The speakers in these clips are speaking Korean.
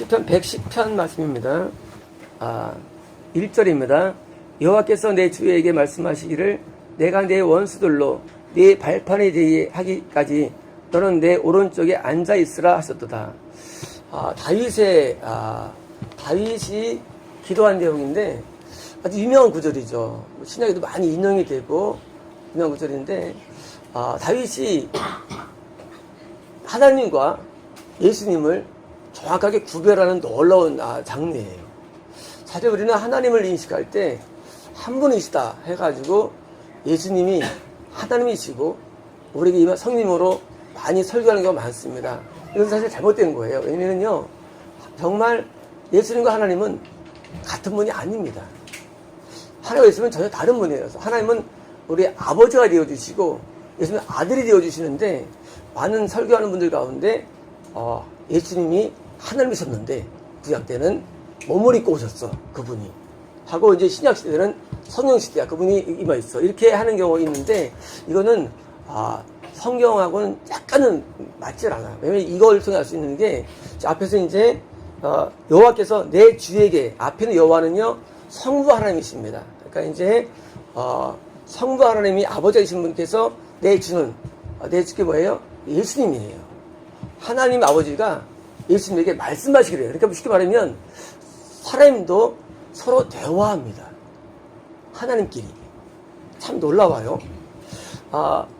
시편 110편 말씀입니다. 1절입니다. 여호와께서 내 주에게 말씀하시기를 내가 내 원수들로 네 발판이 되게 하기까지 너는 내 오른쪽에 앉아있으라 하셨도다. 다윗이 기도한 내용인데 아주 유명한 구절이죠. 신약에도 많이 인용이 되고 유명한 구절인데 다윗이 하나님과 예수님을 정확하게 구별하는 놀라운 장르예요. 사실 우리는 하나님을 인식할 때 한 분이시다 해가지고 예수님이 하나님이시고 우리에게 성님으로 많이 설교하는 경우가 많습니다. 이건 사실 잘못된 거예요. 왜냐면요, 정말 예수님과 하나님은 같은 분이 아닙니다. 하나님과 예수님은 전혀 다른 분이에요. 하나님은 우리 아버지가 되어주시고 예수님은 아들이 되어주시는데, 많은 설교하는 분들 가운데 예수님이 하나님이셨는데 구약 때는 몸을 입고 오셨어, 그분이 하고, 이제 신약 시대는 성령 시대야, 그분이 임하있어, 이렇게 하는 경우가 있는데, 이거는 성경하고는 약간은 맞질 않아요. 왜냐면 이걸 통해 알 수 있는 게, 앞에서 이제 여호와께서 내 주에게, 앞에는 여호와는요 성부 하나님이십니다. 그러니까 이제 성부 하나님이 아버지이신 분께서 내 주는, 내 주께 뭐예요? 예수님이에요. 하나님 아버지가 예수님에게 말씀하시기래요. 그러니까 쉽게 말하면 사람도 서로 대화합니다. 하나님끼리. 참 놀라워요.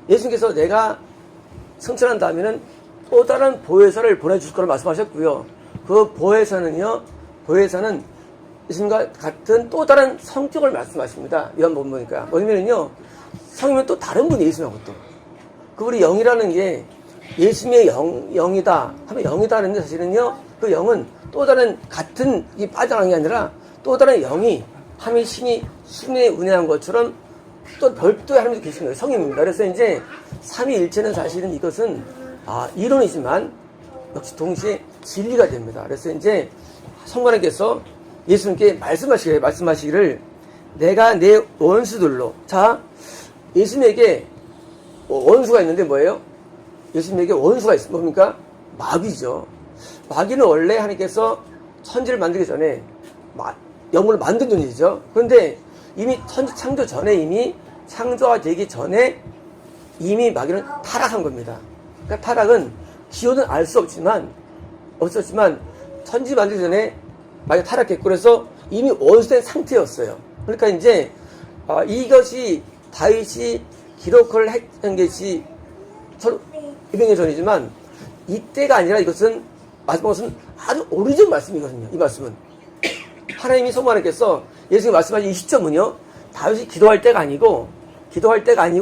예수님께서 내가 승천한 다음에는 또 다른 보혜사를 보내줄 거라고 말씀하셨고요. 그 보혜사는 예수님과 같은 또 다른 성격을 말씀하십니다. 요한복음 보니까. 뭐냐면요, 성이면 또 다른 분이 예수님하고 또. 우리 영이라는 게 예수님의 영이다 하면 영이다 하는데, 사실은요, 그 영은 또 다른, 같은 이 빠져나간 게 아니라 또 다른 영이 하나님의 신이 순위에 운행한 것처럼 또 별도의 하나님이 계신 거예요. 성인입니다. 그래서 이제 삼위일체는 사실은 이것은 이론이지만 역시 동시에 진리가 됩니다. 그래서 이제 성부 하나님께서 예수님께 말씀하시기를 내가 내 원수들로. 자, 예수님에게 원수가 있는데 뭐예요? 예수님에게 원수가 있습니다. 뭡니까? 마귀죠. 마귀는 원래 하나님께서 천지를 만들기 전에 영혼을 만든 존재죠. 그런데 이미 천지 창조 전에, 이미 창조가 되기 전에 이미 마귀는 타락한 겁니다. 그러니까 타락은 기호는 알 수 없었지만 천지 만들기 전에 마귀가 타락했고, 그래서 이미 원수된 상태였어요. 그러니까 이제 이것이 다윗이 기록을 했던 것이 200년 전이지만 이때가 아니라 이것은 아주 오래전 말씀이거든요. 이 말씀은 하나님이 성부 하나님께서 예수님이 말씀하신 이 시점은요, 다윗이 기도할 때가 아니고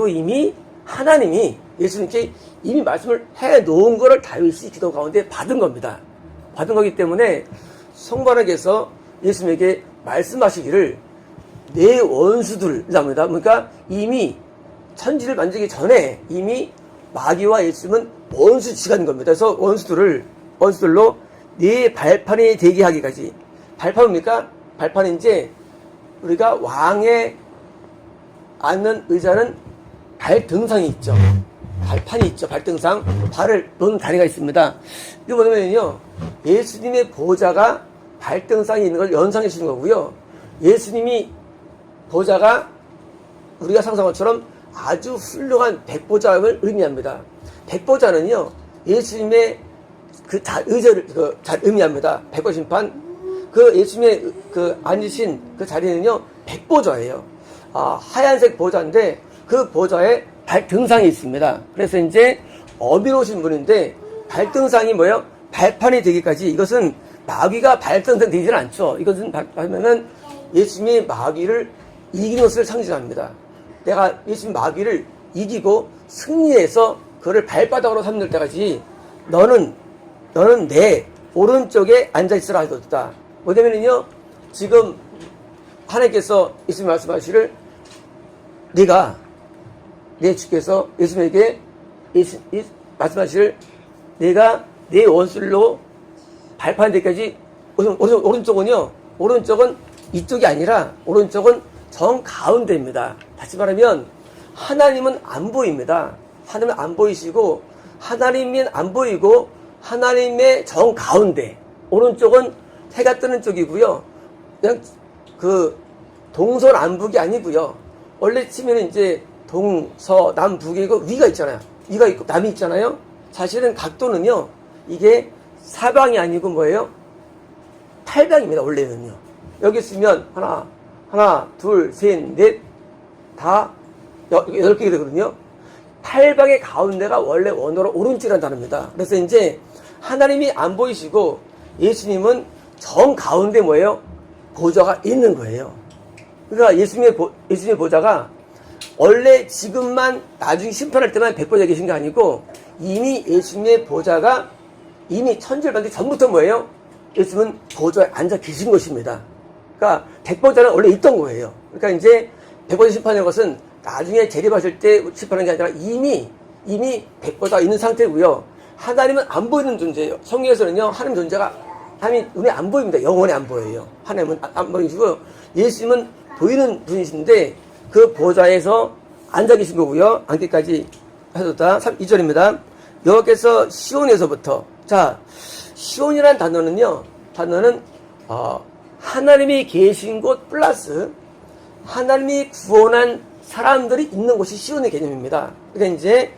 이미 하나님이 예수님께 이미 말씀을 해놓은 거를 다윗이 기도 가운데 받은 겁니다. 받은 거기 때문에 성부 하나님께서 예수님에게 말씀하시기를 내 원수들이랍니다. 그러니까 이미 천지를 만들기 전에 이미 마귀와 예수님은 원수지간 겁니다. 그래서 원수들로 네 발판이 되게 하기까지. 발판은 뭡니까? 발판은 이제 우리가 왕에 앉는 의자는 발등상이 있죠. 발판이 있죠. 발등상. 발을 놓는 다리가 있습니다. 이거 뭐냐면요, 예수님의 보좌가 발등상에 있는 걸 연상해 주는 거고요. 예수님이 보좌가 우리가 상상한 것처럼 아주 훌륭한 백보좌를 의미합니다. 백보좌는요, 예수님의 의자를 의미합니다. 백보심판. 예수님의 앉으신 그 자리는요, 백보좌예요. 하얀색 보좌인데 그 보좌에 발등상이 있습니다. 그래서 이제 어미로우신 분인데, 발등상이 뭐예요? 발판이 되기까지. 이것은 마귀가 발등상 되지는 않죠. 이것은 발판은 예수님이 마귀를 이긴 것을 상징합니다. 내가 예수님 마귀를 이기고 승리해서 그를 발바닥으로 삼을 때까지 너는 내 오른쪽에 앉아있으라 하셨다. 뭐냐면요, 지금 하나님께서 예수님 말씀하시기를 내 주께서 예수님에게 말씀하시기를 내가 내 원수로 발판 데까지. 오른쪽은 이쪽이 아니라 오른쪽은 정 가운데입니다. 다시 말하면 하나님은 안 보입니다. 하나님은 안 보이시고, 하나님은 안 보이고 하나님의 정 가운데, 오른쪽은 해가 뜨는 쪽이고요. 그냥 그 동서남북이 아니고요. 원래 치면은 이제 동서남북이고 위가 있잖아요. 위가 있고 남이 있잖아요. 사실은 각도는요. 이게 사방이 아니고 뭐예요? 팔방입니다. 원래는요. 여기 있으면 하나, 둘, 셋, 넷, 다 8개 되거든요. 팔방의 가운데가 원래 원어로 오른쪽이라는 단어입니다. 그래서 이제 하나님이 안 보이시고 예수님은 정 가운데 뭐예요? 보좌가 있는 거예요. 그러니까 예수님의 보좌가 원래 지금만 나중에 심판할 때만 백보좌에 계신 게 아니고 이미 예수님의 보좌가 이미 천지를 전부터 뭐예요? 예수님은 보좌에 앉아 계신 것입니다. 그러니까 백보좌는 원래 있던 거예요. 그러니까 이제 백보좌 심판하는 것은 나중에 재림하실 때 심판하는 게 아니라 이미 백보좌가 있는 상태고요. 하나님은 안 보이는 존재예요. 성경에서는요, 하나님 존재가 하나님이 눈에 안 보입니다. 영원히 안 보여요. 하나님은 안 보이시고 예수님은 보이는 분이신데 그 보좌에서 앉아 계신 거고요. 앉기까지 하셨다. 2절입니다. 여호와께서 시온에서부터 자 시온이라는 단어는 하나님이 계신 곳 플러스 하나님이 구원한 사람들이 있는 곳이 시온의 개념입니다. 그러니까 이제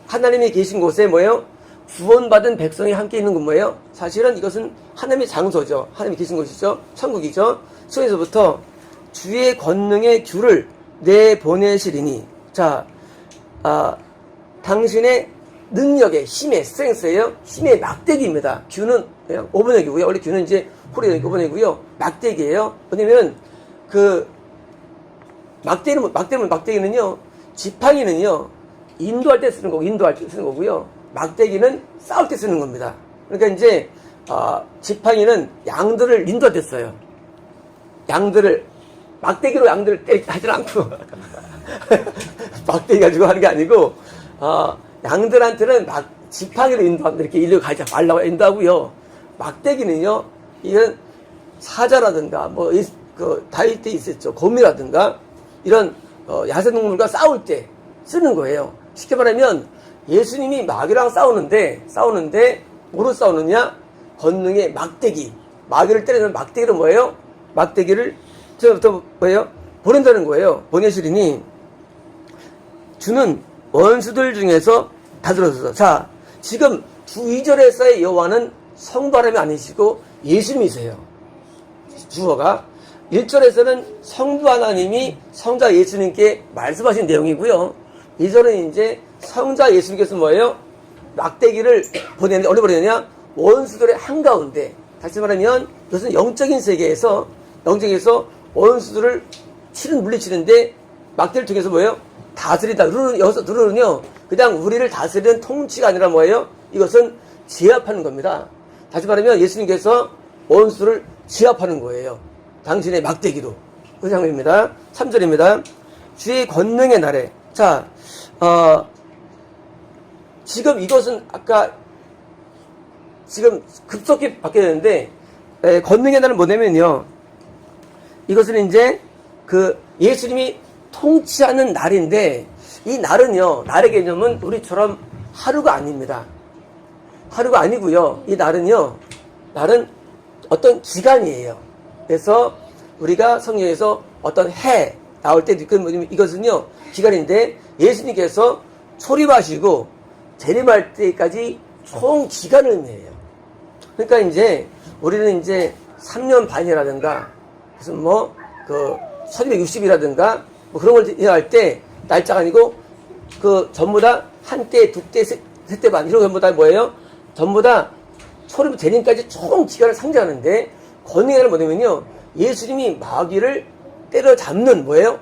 하나님이 계신 곳에 뭐예요? 구원받은 백성이 함께 있는 건 뭐예요? 사실은 이것은 하나님의 장소죠. 하나님이 계신 곳이죠. 천국이죠. 시온에서부터 주의 권능의 규를 내보내시리니 자, 당신의 능력의 힘의 스트렝스예요. 힘의 막대기입니다. 규는 그냥 5번역이고요. 원래 규는 이제 홀이 5번역이고요. 막대기예요. 왜냐면 그 막대기는요. 지팡이는요. 인도할 때 쓰는 거고요. 막대기는 싸울 때 쓰는 겁니다. 그러니까 이제 지팡이는 양들을 인도할 때 써요. 막대기로 양들을 하진 않고 막대기 가지고 하는 게 아니고 양들한테는 지팡이로 인도합니다. 이렇게 인류 가지 말라고 인도하고요. 막대기는요, 이건 사자라든가 다윗 때 있었죠. 곰이라든가 이런 야생동물과 싸울 때 쓰는 거예요. 쉽게 말하면 예수님이 마귀랑 싸우는데 뭐로 싸우느냐? 권능의 막대기. 마귀를 때리는 막대기로 뭐예요? 막대기를 저부터 뭐예요? 보낸다는 거예요. 보내시리니 주는 원수들 중에서 다 들어서서 자 지금 주 2절에서의 여호와는 성부 하나님이 아니시고 예수님이세요. 주어가 1절에서는 성부 하나님이 성자 예수님께 말씀하신 내용이고요. 2절은 이제 성자 예수님께서 뭐예요? 막대기를 보내는데 어디로 보내느냐? 원수들의 한가운데. 다시 말하면 이것은 영적인 세계에서 원수들을 물리치는데 막대를 통해서 뭐예요? 다스리다. 여기서 룰은요, 그냥 우리를 다스리는 통치가 아니라 뭐예요? 이것은 제압하는 겁니다. 다시 말하면 예수님께서 원수를 제압하는 거예요. 당신의 막대기로. 그 장면입니다. 3절입니다. 주의 권능의 날에. 자, 지금 이것은 지금 급속히 바뀌었는데, 권능의 날은 뭐냐면요. 이것은 이제 예수님이 통치하는 날인데, 이 날은요, 날의 개념은 우리처럼 하루가 아닙니다. 하루가 아니고요. 이 날은 어떤 기간이에요. 그래서 우리가 성경에서 어떤 해 나올 때 이것은요, 기간인데 예수님께서 초림하시고 재림할 때까지 총 기간을 의미해요. 그러니까 이제 우리는 이제 3년 반이라든가 무슨 1260이라든가 그런 걸 이해할 때 날짜가 아니고 전부 다 한 때, 두 때, 세 때 반 이런 거 전부 다 뭐예요? 전부 다 초림 재림까지 총 기간을 상징하는데 권능이라는 뭐냐면요, 예수님이 마귀를 때려잡는 뭐예요?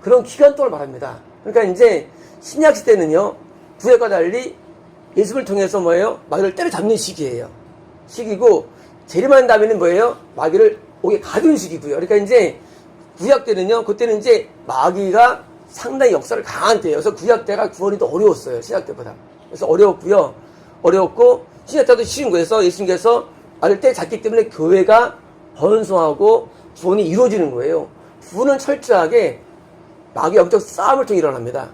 그런 기간 동안을 말합니다. 그러니까 이제 신약 시대는요, 구약과 달리 예수를 통해서 뭐예요? 마귀를 때려잡는 시기고 재림한 다음에는 뭐예요? 마귀를 옥에 가두는 시기고요. 그러니까 이제 구약 때는요, 그때는 이제 마귀가 상당히 역사를 강한 때예요. 그래서 구약 때가 구원이 더 어려웠어요. 신약 때보다. 그래서 어려웠고 신약 때도 쉬운 거에서 예수님께서 마귀를 때잡기 때문에 교회가 번성하고 구원이 이루어지는 거예요. 구원은 철저하게 마귀 영적 싸움을 통해 일어납니다.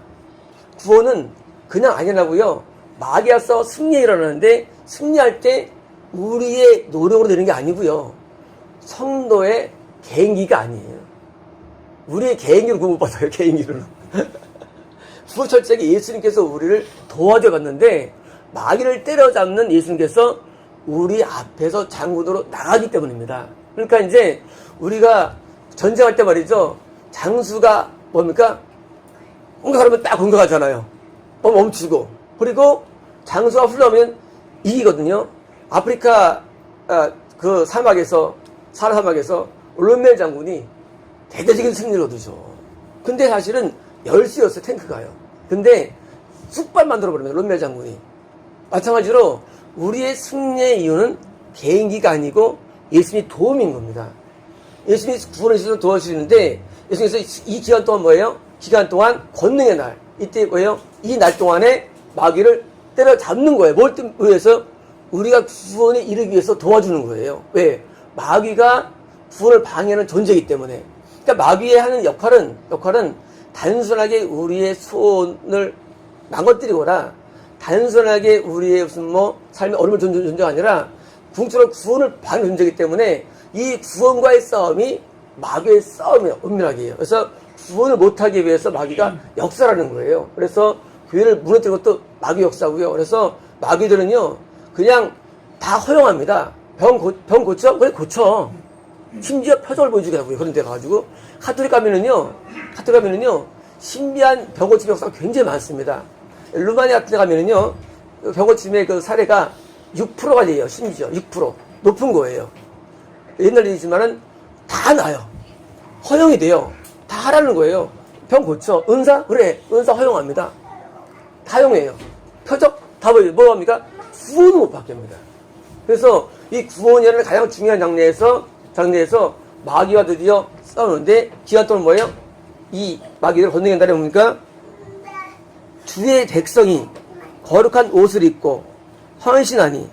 구원은 그냥 안 일어나고요. 마귀와 싸워 승리에 일어나는데 승리할 때 우리의 노력으로 되는 게 아니고요. 성도의 개인기가 아니에요. 우리의 개인기로 구원받아요. 개인기로. 부활절제에 예수님께서 우리를 도와줘 봤는데 마귀를 때려잡는 예수님께서 우리 앞에서 장군으로 나가기 때문입니다. 그러니까 이제 우리가 전쟁할 때 말이죠. 장수가 뭡니까? 공격하면 딱 공격하잖아요. 멈추고. 그리고 장수가 흘러오면 이기거든요. 아프리카 그 사막에서 롬멜 장군이 대대적인 승리를 얻으죠. 근데 사실은 10시였어요. 탱크가요. 근데 쑥발 만들어버립니다. 롬멜 장군이. 마찬가지로 우리의 승리의 이유는 개인기가 아니고 예수님이 도움인 겁니다. 예수님이 구원을 주셔서 도와주시는데 예수님께서 이 기간 동안 뭐예요? 기간 동안 권능의 날. 이때 뭐예요? 이 날 동안에 마귀를 때려잡는 거예요. 뭘 위해서? 우리가 구원에 이르기 위해서 도와주는 거예요. 왜? 마귀가 구원을 방해하는 존재이기 때문에. 그러니까 마귀의 하는 역할은 단순하게 우리의 소원을 망가뜨리거나 단순하게 우리의 무슨 삶의 어려움을 줬는 존재가 아니라 궁극적으로 구원을 방해하는 존재이기 때문에 이 구원과의 싸움이 마귀의 싸움이에요. 은밀하게. 그래서 구원을 못하기 위해서 마귀가 역사라는 거예요. 그래서 교회를 무너뜨리는 것도 마귀 역사고요. 그래서 마귀들은요, 그냥 다 허용합니다. 병 고쳐? 그래, 고쳐. 심지어 표적을 보여주게 하고요. 그런 데 가가지고. 카톨릭 가면은요, 신비한 병 고침 역사가 굉장히 많습니다. 루마니아 같은 데 가면은요, 병 고침의 그 사례가 6%가 돼요. 심지어 6%. 높은 거예요. 옛날 일이지만은 다 나요. 허용이 돼요. 다 하라는 거예요. 병 고쳐. 은사? 그래. 은사 허용합니다. 다 허용해요. 표적? 다 뭐 합니까? 구원을 못 받게 합니다. 그래서 이 구원이라는 가장 중요한 장례에서 마귀와 드디어 싸우는데 기간 동안 뭐예요? 이 마귀를 건너는 날에 뭡니까? 주의 백성이 거룩한 옷을 입고 헌신하니.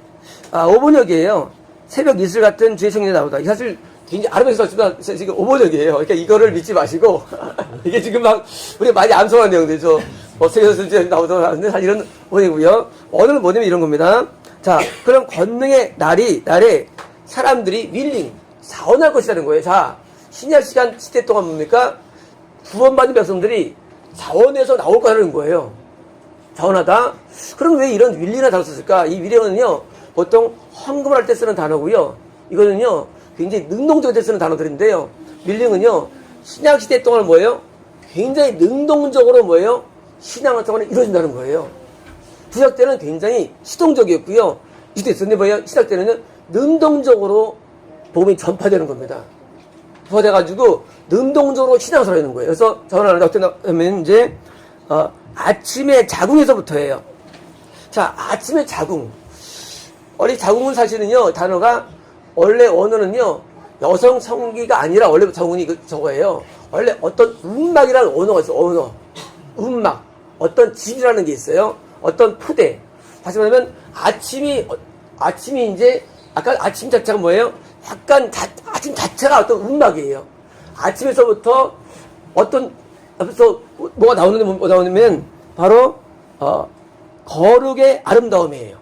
5번역이에요. 새벽 이슬 같은 주의 성령이 나오다. 사실 굉장히 아름답게 썼지만 지금 5번역이에요. 그러니까 이거를 믿지 마시고 이게 지금 막 우리 많이 암송한 내용들이죠. 세계에서 나오던 하는데 사실은 5번역이고요. 오늘은 뭐냐면 이런 겁니다. 자, 그럼 권능의 날에 사람들이 윌링 자원할 것이라는 거예요. 자, 신약 시대 동안 뭡니까? 구원받은 백성들이 자원해서 나올 거라는 거예요. 자원하다. 그럼 왜 이런 윌링을 단어 썼을까? 이 윌링은요, 보통 헌금을 할 때 쓰는 단어고요. 이거는요, 굉장히 능동적일 때 쓰는 단어들인데요. 윌링은요, 신약 시대 동안 뭐예요? 굉장히 능동적으로 뭐예요? 신앙생활이 이루어진다는 거예요. 구약 때는 굉장히 시동적이었고요. 이때 있었는데 뭐예요? 신약 때는 능동적으로 복음이 전파되는 겁니다. 전파돼가지고 능동적으로 신앙생활을 하는 거예요. 그래서 전화를 어떻게 하면 이제 아침의 자궁에서부터예요. 자, 아침의 자궁. 우리 자궁은 사실은요, 단어가 원래 원어는요, 여성 성기가 아니라 원래 자궁이 저거예요. 원래 어떤 음막이라는 언어가 있어요. 언어. 음막. 어떤 질이라는 게 있어요. 어떤 푸대. 다시 말하면 아침이 이제 아까 아침 자체가 뭐예요? 약간 아침 자체가 어떤 음막이에요. 아침에서부터 앞에서 뭐가 나오냐면 바로 거룩의 아름다움이에요.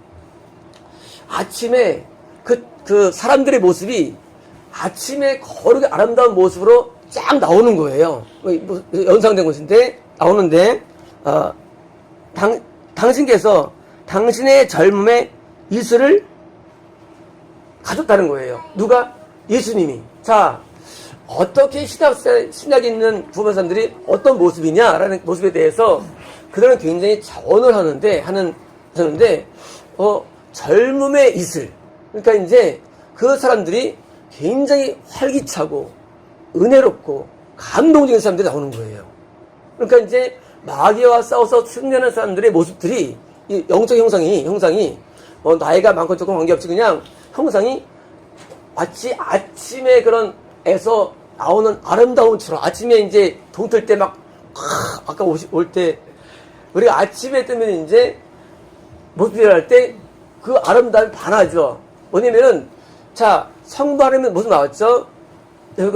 아침에 그 사람들의 모습이 아침에 거룩의 아름다운 모습으로 쫙 나오는 거예요. 연상된 것인데 나오는데 당신께서 당신의 젊음의 이슬을 가졌다는 거예요. 누가? 예수님이. 자, 어떻게 신약에 있는 구원 사람들이 어떤 모습이냐라는 모습에 대해서 그들은 굉장히 자원을 하는데 젊음의 이슬. 그러니까 이제 그 사람들이 굉장히 활기차고 은혜롭고 감동적인 사람들이 나오는 거예요. 그러니까 이제 마귀와 싸워서 승리하는 사람들의 모습들이 이 영적 형상이 나이가 많고 조금 관계없이 그냥 형상이 마치 아침에 그런 에서 나오는 아름다움처럼 아침에 이제 동틀 때 막 아까 올 때 우리가 아침에 뜨면 이제 모습을 할 때 그 아름다움이 반하죠. 뭐냐면은 자 성부 하나님은 모습 나왔죠.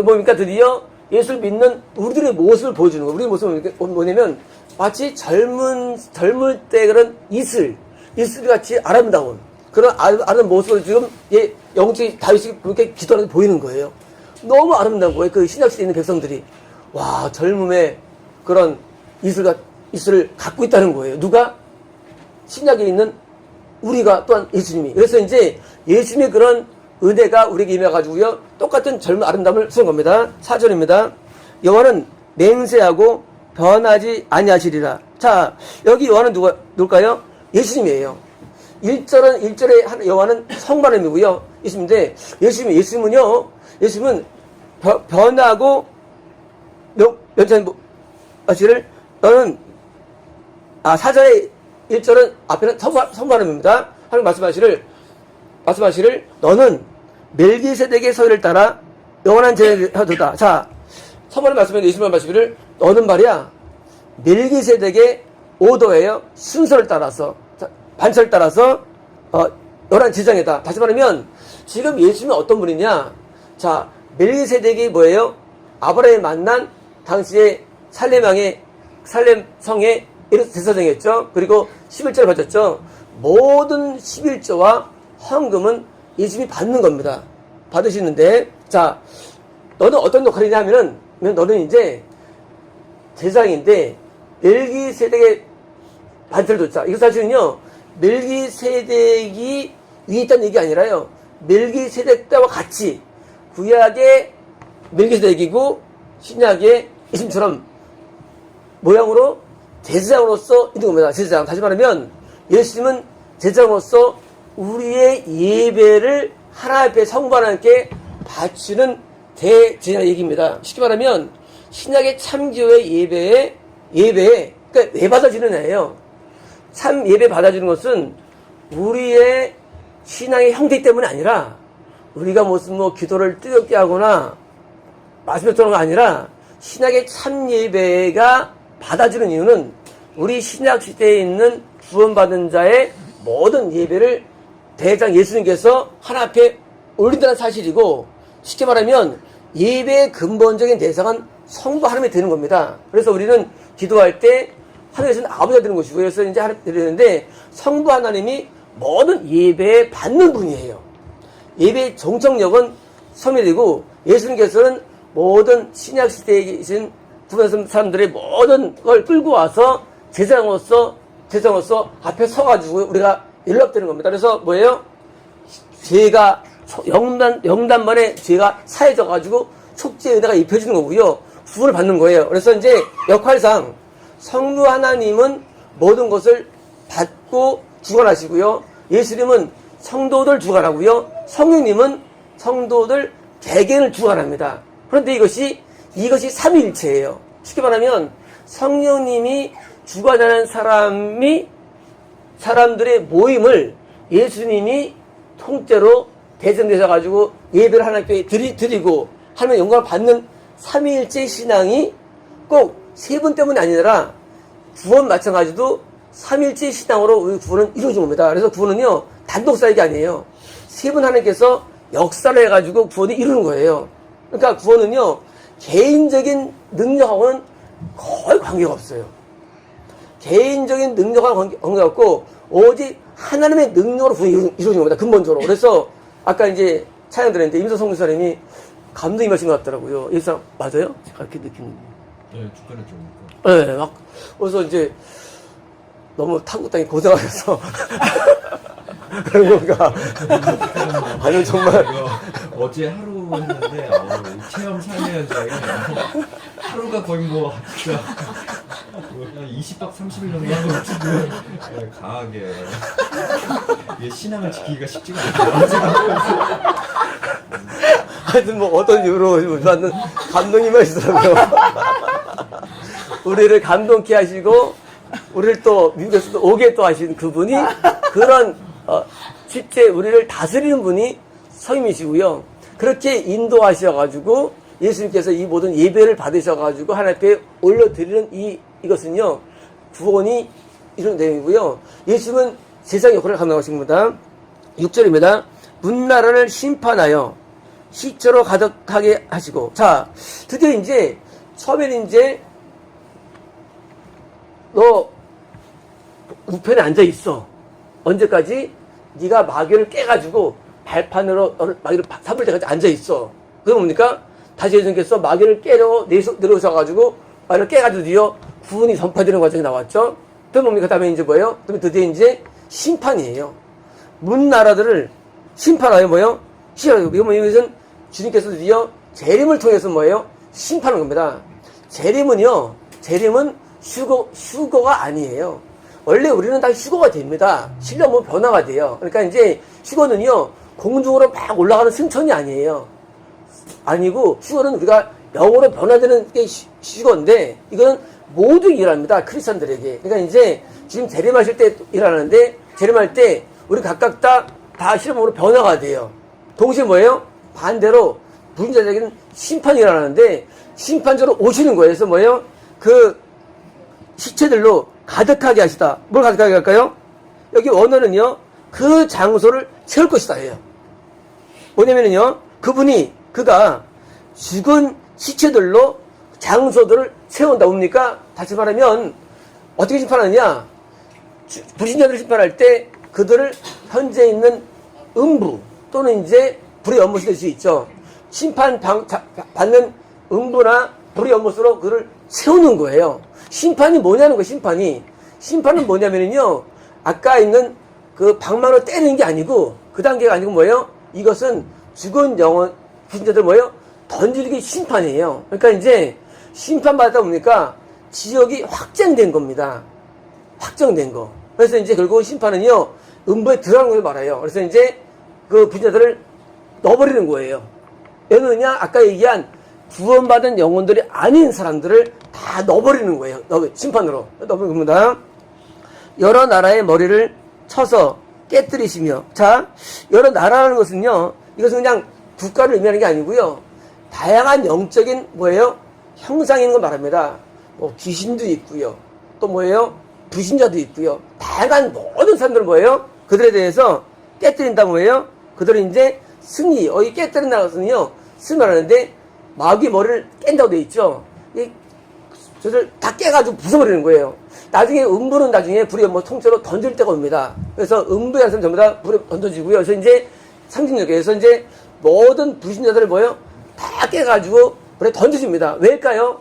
뭡니까 드디어 예수를 믿는 우리들의 모습을 보여주는 거예요. 우리의 모습은 뭐냐면 마치 젊을 때 그런 이슬 같이 아름다운 그런 아름다운 모습을 지금 영적 다윗이 그렇게 기도하는 게 보이는 거예요. 너무 아름다운 거예요. 그 신약시대에 있는 백성들이. 와, 젊음의 그런 이슬을 갖고 있다는 거예요. 누가? 신약에 있는 우리가 또한 예수님이. 그래서 이제 예수님의 그런 은혜가 우리에게 임해가지고요. 똑같은 젊은 아름다움을 쓰는 겁니다. 4절입니다. 여호와는 맹세하고 변하지 아니하시리라. 자, 여기 여호와는 누굴까요? 예수님이에요. 1절에 여호와는 성만음이고요. 예수님인데, 예수님은 변하고 변치 아시를 너는 4절에 1절은 앞에는 성만음입니다. 하나님 말씀하시를 너는 멜기세덱의 서열을 따라 영원한 제사를 하도다. 자, 성만음 말씀에 예수님 말씀을 너는 말이야 멜기세덱의 오더예요. 순서를 따라서 반차를 따라서 영원한 제사장이다. 다시 말하면 지금 예수님은 어떤 분이냐? 자, 멜기세덱이 뭐예요? 아브라함이 만난 당시에 살렘 성의 제사장이었죠. 그리고 11조를 받았죠. 모든 11조와 헌금은 예수님이 받는 겁니다. 받으시는데, 자, 너는 어떤 역할이냐 하면은, 너는 이제 제사장인데, 멜기세덱의 반차를 줬자. 이거 사실은요, 멜기세덱이 위에 있다는 얘기 아니라요. 멜기세덱 때와 같이, 구약의 멜기세덱이고, 신약의 예수님처럼 모양으로 제사장으로서 있는 겁니다. 제사장. 다시 말하면 예수님은 제사장으로서 우리의 예배를 하나님 앞에 성부 하나님께 바치는 대제사장 얘기입니다. 쉽게 말하면 신약의 참교의 예배에 그러니까 왜 받아지는 애예요. 참 예배 받아주는 것은 우리의 신앙의 형태 때문이 아니라 우리가 무슨 기도를 뜨겁게 하거나 말씀을 듣는 거 아니라 신약의 참 예배가 받아주는 이유는 우리 신약 시대에 있는 구원받은 자의 모든 예배를 대장 예수님께서 하나 앞에 올린다는 사실이고, 쉽게 말하면 예배의 근본적인 대상은 성부 하나님이 되는 겁니다. 그래서 우리는 기도할 때 하나님께서는 아버지가 되는 것이고, 그래서 이제 하나님 드리는데 성부 하나님이 모든 예배에 받는 분이에요. 예배의 정청력은 섬이되고 예수님께서는 모든 신약 시대에 계신 구원 사람들의 모든 걸 끌고 와서 제사장으로서 앞에 서가지고 우리가 연락되는 겁니다. 그래서 뭐예요? 죄가 영단만에 죄가 사해져가지고 속죄의 은혜가 입혀지는 거고요. 구원을 받는 거예요. 그래서 이제 역할상 성부 하나님은 모든 것을 받고 주관하시고요. 예수님은 성도들 주관하고요. 성령님은 성도들 개개인을 주관합니다. 그런데 이것이 삼위일체예요. 쉽게 말하면 성령님이 주관하는 사람들의 모임을 예수님이 통째로 대전되셔가지고 예배를 하나님께 드리고 하나님의 영광을 받는 삼위일체 신앙이 꼭 세 분 때문이 아니라 구원 마찬가지도 삼위일체 신앙으로 우리 구원은 이루어진 겁니다. 그래서 구원은요 단독 사역이 아니에요. 세 분 하나님께서 역사를 해가지고 구원이 이루는 거예요. 그러니까 구원은요 개인적인 능력하고는 거의 관계가 없어요. 개인적인 능력하고는 관계가 없고 오직 하나님의 능력으로 구원이 이루어진 겁니다. 근본적으로. 그래서 아까 이제 찬양 들었는데 임서 성교사님이 감동이 임하신 것 같더라고요. 이 사람 맞아요? 제가 그렇게 느끼는. 네, 주가를 좀. 네, 막 그래서 이제 너무 타국 땅이 고생하셔서 그런 건가? 아니면 정말 어제 하루 했는데 체험 삶의 현장에 하루가 거의 진짜 20박 30일 정도 한 것 같은데 강하게 이게 신앙을 지키기가 쉽지가 않아요. 하여튼 어떤 이유로 받는 감동이 많으시더라고요. 우리를 감동케 하시고 우리를 또 미국에서도 오게 또 하신 그분이 그런 실제 우리를 다스리는 분이 성님이시고요. 그렇게 인도하셔가지고 예수님께서 이 모든 예배를 받으셔가지고 하나님 앞에 올려드리는 이것은요 구원이 이런 내용이고요. 예수님은 세상 역할을 감당하신 겁니다. 6절입니다. 문나라를 심판하여 시체로 가득하게 하시고, 자 드디어 이제 처음에는 이제 너 우편에 앉아 있어. 언제까지? 네가 마귀를 깨가지고 발판으로 마귀를 삼을 때까지 앉아있어. 그럼 뭡니까? 다시 예수님께서 마귀를 깨려 내려오셔가지고 마귀를 깨가지고 드디어 구원이 전파되는 과정이 나왔죠. 또 뭡니까? 그 다음에 이제 뭐예요? 그다음에 드디어 이제 심판이에요. 문 나라들을 심판하여 뭐예요? 이거 뭐냐면 주님께서 드디어 재림을 통해서 뭐예요? 심판하는 겁니다. 재림은 휴거가 아니에요. 원래 우리는 다 휴거가 됩니다. 신령은 변화가 돼요. 그러니까 이제 휴거는요, 공중으로 막 올라가는 승천이 아니에요. 아니고, 휴거는 우리가 영으로 변화되는 게 휴거인데, 이거는 모두 일합니다. 크리스천들에게. 그러니까 이제 지금 재림하실 때 일하는데, 재림할 때 우리 각각 다 실험으로 변화가 돼요. 동시에 뭐예요? 반대로 불신자들에게는 심판이 일어나는데, 심판자로 오시는 거예요. 그래서 뭐예요? 그 시체들로 가득하게 하시다. 뭘 가득하게 할까요? 여기 원어는요, 그 장소를 채울 것이다 해요. 뭐냐면요, 그가 죽은 시체들로 장소들을 채운다. 뭡니까? 다시 말하면, 어떻게 심판하느냐? 불신자들을 심판할 때 그들을 현재 있는 음부 또는 이제 불의 연못이 될 수 있죠. 심판 받는 음부나 불의 연못으로 그를 세우는 거예요. 심판이 뭐냐는 거예요, 심판이. 심판은 뭐냐면요, 아까 있는 그 방망이로 때리는 게 아니고, 그 단계가 아니고 뭐예요? 이것은 죽은 영혼, 불신자들 뭐예요? 던지는 게 심판이에요. 그러니까 이제 심판받다 보니까 지역이 확정된 겁니다. 확정된 거. 그래서 이제 결국 심판은요, 음부에 들어가는 걸 말해요. 그래서 이제 그 불신자들을 넣어버리는 거예요. 왜 넣느냐? 아까 얘기한 구원받은 영혼들이 아닌 사람들을 다 넣어버리는 거예요. 심판으로. 넣어버리는 겁니다. 여러 나라의 머리를 쳐서 깨뜨리시며. 자, 여러 나라라는 것은요, 이것은 그냥 국가를 의미하는 게 아니고요, 다양한 영적인 뭐예요? 형상이 있는 걸 말합니다. 뭐 귀신도 있고요. 또 뭐예요? 불신자도 있고요. 다양한 모든 사람들은 뭐예요? 그들에 대해서 깨뜨린다 뭐예요? 그들은 이제 승리, 이 깨뜨린다는 것은요, 승리 말하는데, 마귀 머리를 깬다고 돼 있죠. 저들 다 깨가지고 부숴버리는 거예요. 나중에 음부는 나중에 불이 뭐 통째로 던질 때가 옵니다. 그래서 음부에 사람 전부 다 불에 던져지고요. 그래서 이제 상징력에서 이제 모든 불신자들을 뭐예요? 다 깨가지고 불에 던져집니다. 왜일까요?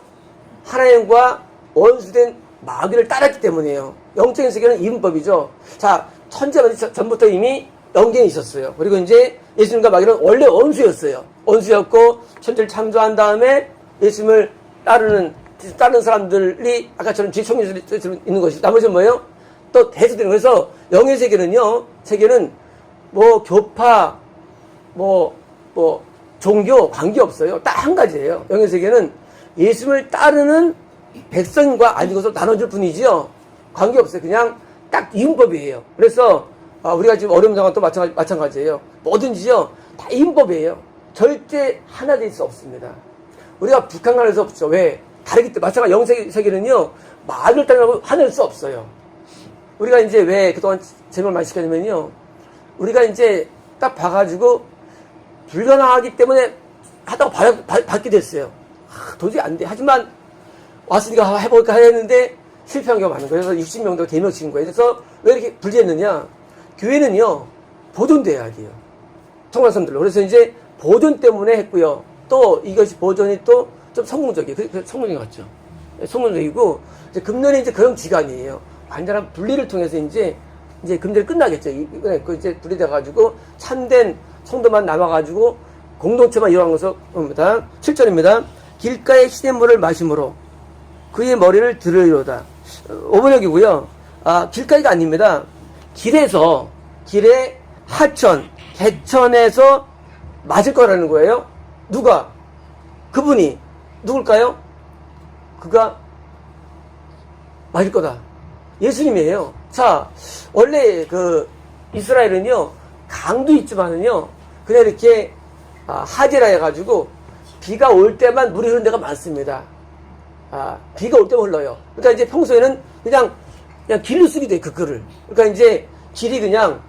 하나님과 원수된 마귀를 따랐기 때문이에요. 영적인 세계는 이분법이죠. 자, 천지가 전부터 이미 연계에 있었어요. 그리고 이제 예수님과 마귀는 원래 원수였어요. 원수였고, 천지를 창조한 다음에 예수님을 따르는 사람들이 아까처럼 지청률이 있는 것이, 나머지는 뭐예요? 또 대수되는. 그래서 영의 세계는 뭐 교파, 뭐 종교 관계없어요. 딱 한 가지예요. 영의 세계는 예수님을 따르는 백성과 아니고서 나눠줄 뿐이지요. 관계없어요. 그냥 딱 이분법이에요. 그래서 우리가 지금 어려운 상황도 마찬가지예요. 뭐든지요, 다 이분법이에요. 절대 하나 될 수 없습니다. 우리가 북한할 수 없죠. 왜? 다르기 때문에. 마찬가지 영세계는요, 말을 따르고 화낼 수 없어요. 우리가 이제 왜 그동안 제목을 많이 시켰냐면요, 우리가 이제 딱 봐가지고 불가능하기 때문에 하다가 받게 됐어요. 도저히 안 돼. 하지만 왔으니까 해볼까 했는데 실패한 경우가 많은 거예요. 그래서 60명도 대명 치는 거예요. 그래서 왜 이렇게 불리했느냐? 교회는요, 보존돼야 돼요. 청관선들로. 그래서 이제 보존 때문에 했고요. 또 이것이 보존이 또 좀 성공적이에요. 성공적인 것 같죠? 성공적이고, 이제 금년이 이제 그런 기간이에요. 완전한 분리를 통해서 이제 금년이 끝나겠죠. 이제 분리돼가지고 참된 성도만 남아가지고 공동체만 이용한 것으로 봅니다. 7절입니다. 길가에 시냇물을 마심으로 그의 머리를 들으리로다. 5번역이고요. 길가가 아닙니다. 길에 하천, 개천에서 맞을 거라는 거예요. 누가? 그분이 누굴까요? 그가 맞을 거다. 예수님이에요. 자, 원래 이스라엘은요, 강도 있지만은요, 그냥 이렇게 하지라 해가지고 비가 올 때만 물이 흐르는 데가 많습니다. 비가 올 때만 흘러요. 그러니까 이제 평소에는 그냥 길로 쓰기도 해요, 그 글을. 그러니까 이제 길이 그냥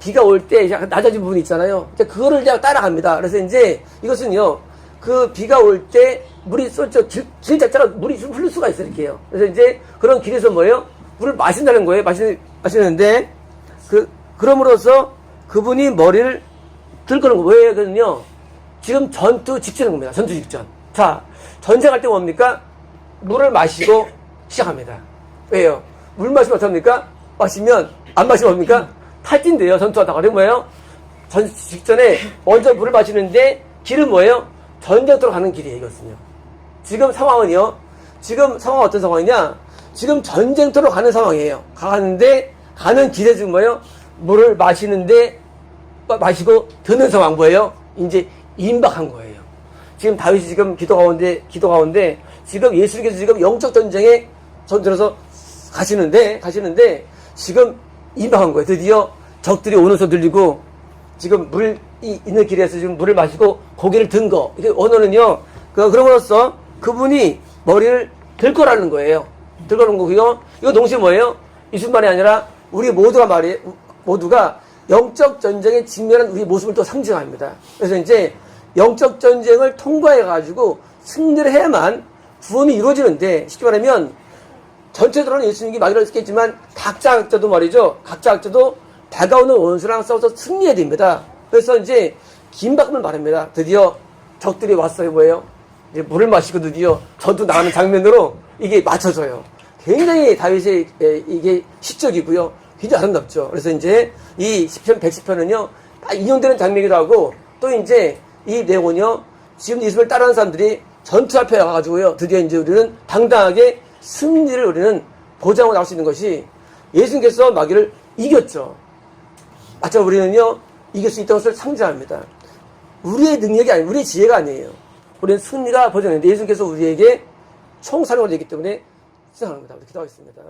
비가 올 때 낮아진 부분이 있잖아요. 그거를 그냥 따라갑니다. 그래서 이제 이것은요, 그 비가 올 때 물이 쏟죠. 길 자체가 물이 좀 흐를 수가 있어요, 이렇게요. 그래서 이제 그런 길에서 뭐예요? 물을 마신다는 거예요. 마시는데, 그럼으로써 그분이 머리를 들 거는 거 왜 그러냐면요. 지금 전투 직전인 겁니다. 전투 직전. 자, 전쟁할 때 뭡니까? 물을 마시고 시작합니다. 왜요? 물 마시면 어떡합니까? 마시면, 안 마시면 뭡니까? 탈진돼요. 전투하다가. 그게 뭐예요? 전 직전에 먼저 물을 마시는데 길은 뭐예요? 전쟁터로 가는 길이에요. 이것은요. 지금 상황은요. 지금 상황은 어떤 상황이냐? 지금 전쟁터로 가는 상황이에요. 가는데 가는 길에 지금 뭐예요? 물을 마시는데 마시고 드는 상황 뭐예요? 이제 임박한 거예요. 지금 다윗이 지금 기도 가운데 지금 예수님께서 지금 영적 전쟁에 전들어서 가시는데 지금 임박한 거예요. 드디어 적들이 오는 소리 들리고 지금 물이 있는 길에서 지금 물을 마시고 고개를 든 거. 이게 언어는요. 그럼으로써 그분이 머리를 들 거라는 거예요. 들 거라는 거고요. 이거 동시에 뭐예요? 이뿐만이 아니라 우리 모두가 영적 전쟁에 직면한 우리 모습을 또 상징합니다. 그래서 이제 영적 전쟁을 통과해가지고 승리를 해야만 구원이 이루어지는데 쉽게 말하면 전체적으로는 예수님이 마귀를 했겠지만 각자 각자도 다가오는 원수랑 싸워서 승리해야 됩니다. 그래서 이제 긴박함을 말합니다. 드디어 적들이 왔어요. 뭐예요? 이제 물을 마시고 드디어 전투 나가는 장면으로 이게 맞춰져요. 굉장히 다윗의 이게 시적이고요. 굉장히 아름답죠. 그래서 이제 이 10편, 110편은요, 다 인용되는 장면이기도 하고, 또 이제 이 내용은요, 지금 예수를 따르는 사람들이 전투 앞에 와가지고요, 드디어 이제 우리는 당당하게 승리를 우리는 보장하고 나올 수 있는 것이 예수님께서 마귀를 이겼죠. 마찬가지로 우리는요, 이길 수 있다는 것을 상징합니다. 우리의 능력이 아니에요. 우리의 지혜가 아니에요. 우리는 승리가 보장되는데 예수님께서 우리에게 총사령을 했기 때문에 시작하는 겁니다. 우리 기도하겠습니다.